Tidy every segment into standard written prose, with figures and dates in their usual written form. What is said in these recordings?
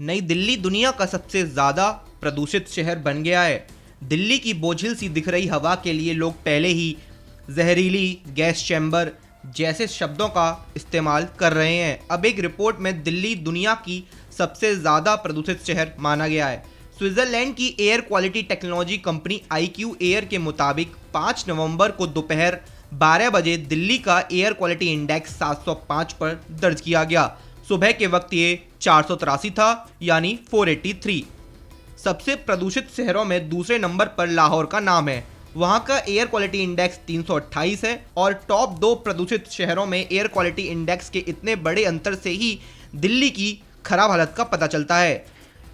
नई दिल्ली दुनिया का सबसे ज़्यादा प्रदूषित शहर बन गया है। दिल्ली की बोझिल सी दिख रही हवा के लिए लोग पहले ही जहरीली गैस चैम्बर जैसे शब्दों का इस्तेमाल कर रहे हैं। अब एक रिपोर्ट में दिल्ली दुनिया की सबसे ज़्यादा प्रदूषित शहर माना गया है। स्विट्जरलैंड की air quality technology company IQ air के मुताबिक 5 नवंबर को दोपहर 12 बजे दिल्ली का एयर क्वालिटी इंडेक्स 705 पर दर्ज किया गया। सुबह के वक्त ये 483 था, यानी 483। सबसे प्रदूषित शहरों में दूसरे नंबर पर लाहौर का नाम है। वहां का एयर क्वालिटी इंडेक्स 328 है और टॉप 2 प्रदूषित शहरों में एयर क्वालिटी इंडेक्स के इतने बड़े अंतर से ही दिल्ली की खराब हालत का पता चलता है।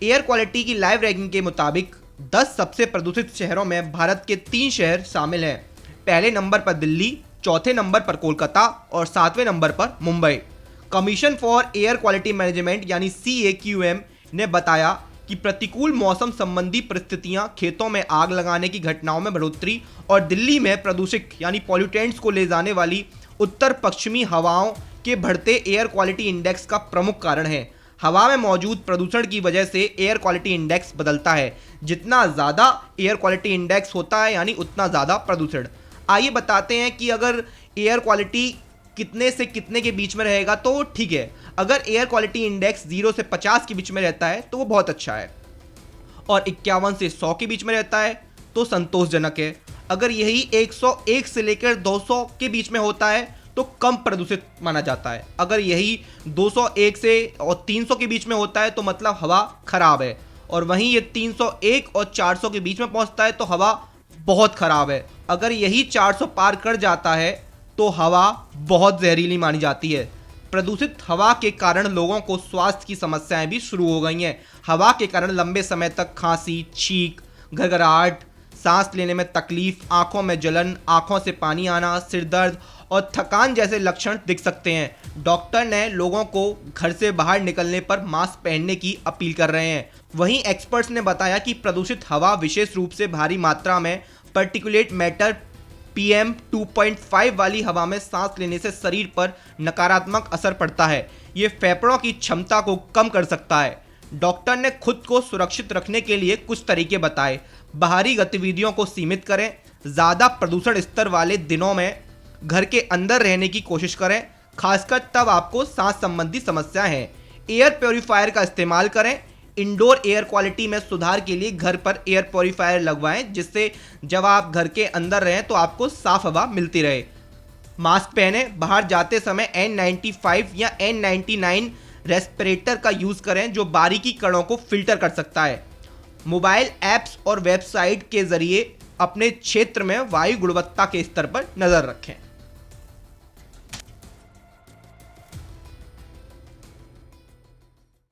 एयर क्वालिटी की लाइव रैंकिंग के मुताबिक 10 सबसे प्रदूषित शहरों में भारत के 3 शहर शामिल हैं। पहले नंबर पर दिल्ली, चौथे नंबर पर कोलकाता और 7वें नंबर पर Mumbai. Commission for air quality management यानी CAQM ने बताया कि प्रतिकूल मौसम संबंधी परिस्थितियां, खेतों में आग लगाने की घटनाओं में बढ़ोतरी और दिल्ली में प्रदूषक यानी पॉल्यूटेंट्स को ले जाने वाली उत्तर पश्चिमी हवाओं के बढ़ते एयर क्वालिटी इंडेक्स का प्रमुख कारण है। हवा में मौजूद प्रदूषण की वजह से एयर क्वालिटी इंडेक्स बदलता है। जितना ज़्यादा एयर क्वालिटी इंडेक्स होता है यानी उतना ज़्यादा प्रदूषण। आइए बताते हैं कि अगर एयर क्वालिटी कितने से कितने के बीच में रहेगा तो ठीक है। अगर एयर क्वालिटी इंडेक्स 0 से 50 के बीच में रहता है तो वो बहुत अच्छा है और 51 से 100 के बीच में रहता है तो संतोषजनक है। अगर यही 101 से लेकर 200 के बीच में होता है तो कम प्रदूषित माना जाता है। अगर यही 201 से और 300 के बीच में होता है तो मतलब हवा खराब है, और वहीं ये 301 और 400 के बीच में पहुंचता है तो हवा बहुत खराब है। अगर यही 400 पार कर जाता है तो हवा बहुत जहरीली मानी जाती है। प्रदूषित हवा के कारण लोगों को स्वास्थ्य की समस्याएं भी शुरू हो गई हैं। हवा के कारण लंबे समय तक खांसी, छींक, घरघराहट, सांस लेने में तकलीफ, आंखों में जलन, आंखों से पानी आना, सिर दर्द और थकान जैसे लक्षण दिख सकते हैं। डॉक्टर ने लोगों को घर से बाहर निकलने पर मास्क पहनने की अपील कर रहे हैं। वहीं एक्सपर्ट्स ने बताया कि प्रदूषित हवा, विशेष रूप से भारी मात्रा में पार्टिकुलेट मैटर PM 2.5 वाली हवा में सांस लेने से शरीर पर नकारात्मक असर पड़ता है। ये फेफड़ों की क्षमता को कम कर सकता है। डॉक्टर ने खुद को सुरक्षित रखने के लिए कुछ तरीके बताए। बाहरी गतिविधियों को सीमित करें, ज़्यादा प्रदूषण स्तर वाले दिनों में घर के अंदर रहने की कोशिश करें, खासकर तब आपको सांस संबंधी समस्याएं हैं। एयर प्योरीफायर का इस्तेमाल करें। इंडोर एयर क्वालिटी में सुधार के लिए घर पर एयर प्योरीफायर लगवाएं, जिससे जब आप घर के अंदर रहें तो आपको साफ हवा मिलती रहे। मास्क पहने, बाहर जाते समय N95 या N99 रेस्पिरेटर का यूज़ करें जो बारीकी कणों को फिल्टर कर सकता है। मोबाइल ऐप्स और वेबसाइट के जरिए अपने क्षेत्र में वायु गुणवत्ता के स्तर पर नज़र रखें।